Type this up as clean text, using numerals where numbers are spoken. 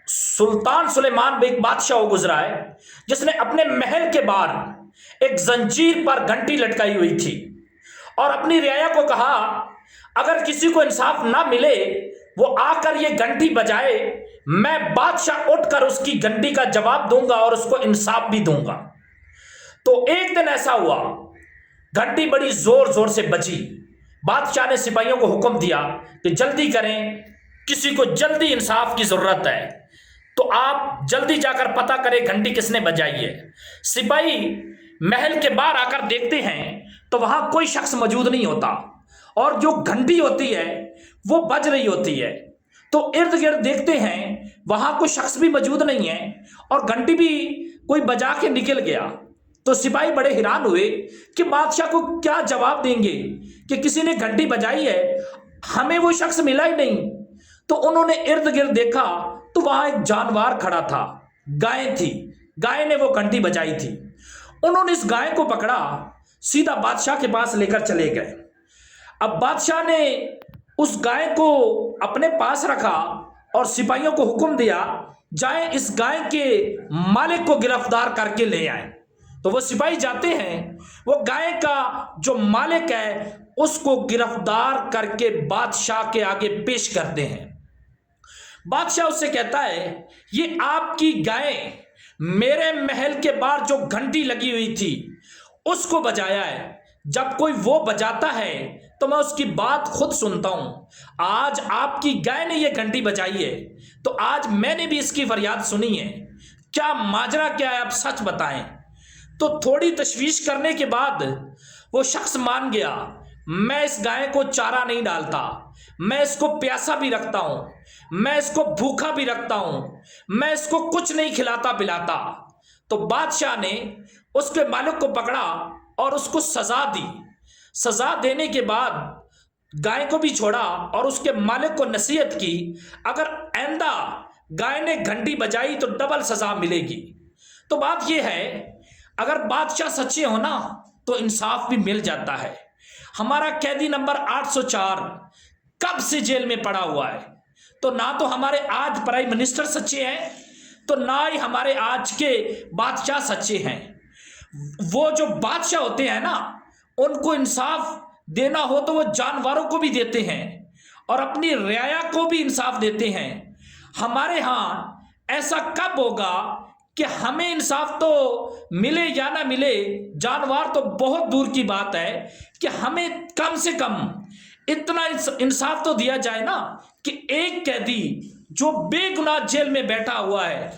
سلطان سلیمان بھی ایک بادشاہ گزرا ہے جس نے اپنے محل کے باہر ایک زنجیر پر گھنٹی لٹکائی ہوئی تھی اور اپنی رعایا کو کہا اگر کسی کو انصاف نہ ملے وہ آ کر یہ گھنٹی بجائے، میں بادشاہ اٹھ کر اس کی گھنٹی کا جواب دوں گا اور اس کو انصاف بھی دوں گا۔ تو ایک دن ایسا ہوا، گھنٹی بڑی زور زور سے بجی۔ بادشاہ نے سپاہیوں کو حکم دیا کہ جلدی کریں، کسی کو جلدی انصاف کی ضرورت ہے، تو آپ جلدی جا کر پتہ کریں گھنٹی کس نے بجائی ہے۔ سپاہی محل کے باہر آ کر دیکھتے ہیں تو وہاں کوئی شخص موجود نہیں ہوتا، اور جو گھنٹی ہوتی ہے وہ بج رہی ہوتی ہے۔ تو ارد گرد دیکھتے ہیں وہاں کوئی شخص بھی موجود نہیں ہے اور گھنٹی بھی کوئی بجا کے نکل گیا۔ تو سپاہی بڑے حیران ہوئے کہ بادشاہ کو کیا جواب دیں گے کہ کسی نے گھنٹی بجائی ہے، ہمیں وہ شخص ملا ہی نہیں۔ تو انہوں نے ارد گرد دیکھا تو وہاں ایک جانور کھڑا تھا، گائے تھی، گائے نے وہ گھنٹی بجائی تھی۔ انہوں نے اس گائے کو پکڑا، سیدھا بادشاہ کے پاس لے کر چلے گئے۔ اب بادشاہ نے اس گائے کو اپنے پاس رکھا اور سپاہیوں کو حکم دیا جائیں اس گائے کے مالک کو گرفتار کر کے لے آئیں۔ تو وہ سپاہی جاتے ہیں، وہ گائے کا جو مالک ہے اس کو گرفتار کر کے بادشاہ کے آگے پیش کرتے ہیں۔ بادشاہ اس سے کہتا ہے یہ آپ کی گائے میرے محل کے باہر جو گھنٹی لگی ہوئی تھی اس کو بجایا ہے، جب کوئی وہ بجاتا ہے تو میں اس کی بات خود سنتا ہوں۔ آج آپ کی گائے نے یہ گھنٹی بجائی ہے تو آج میں نے بھی اس کی فریاد سنی ہے، کیا ماجرا کیا ہے، آپ سچ بتائیں۔ تو تھوڑی تشویش کرنے کے بعد وہ شخص مان گیا، میں اس گائے کو چارہ نہیں ڈالتا، میں اس کو پیاسا بھی رکھتا ہوں، میں اس کو بھوکا بھی رکھتا ہوں، میں اس کو کچھ نہیں کھلاتا پلاتا۔ تو بادشاہ نے اس کے مالک کو پکڑا اور اس کو سزا دی۔ سزا دینے کے بعد گائے کو بھی چھوڑا اور اس کے مالک کو نصیحت کی اگر آئندہ گائے نے گھنٹی بجائی تو ڈبل سزا ملے گی۔ تو بات یہ ہے اگر بادشاہ سچے ہو نا تو انصاف بھی مل جاتا ہے۔ ہمارا قیدی نمبر 804 کب سے جیل میں پڑا ہوا ہے، تو نہ تو ہمارے آج پرائم منسٹر سچے ہیں تو نہ ہی ہمارے آج کے بادشاہ سچے ہیں۔ وہ جو بادشاہ ہوتے ہیں نا ان کو انصاف دینا ہو تو وہ جانوروں کو بھی دیتے ہیں اور اپنی رعایا کو بھی انصاف دیتے ہیں۔ ہمارے ہاں ایسا کب ہوگا کہ ہمیں انصاف تو ملے یا نہ ملے، جانور تو بہت دور کی بات ہے، کہ ہمیں کم سے کم اتنا انصاف تو دیا جائے نا کہ ایک قیدی جو بے گناہ جیل میں بیٹھا ہوا ہے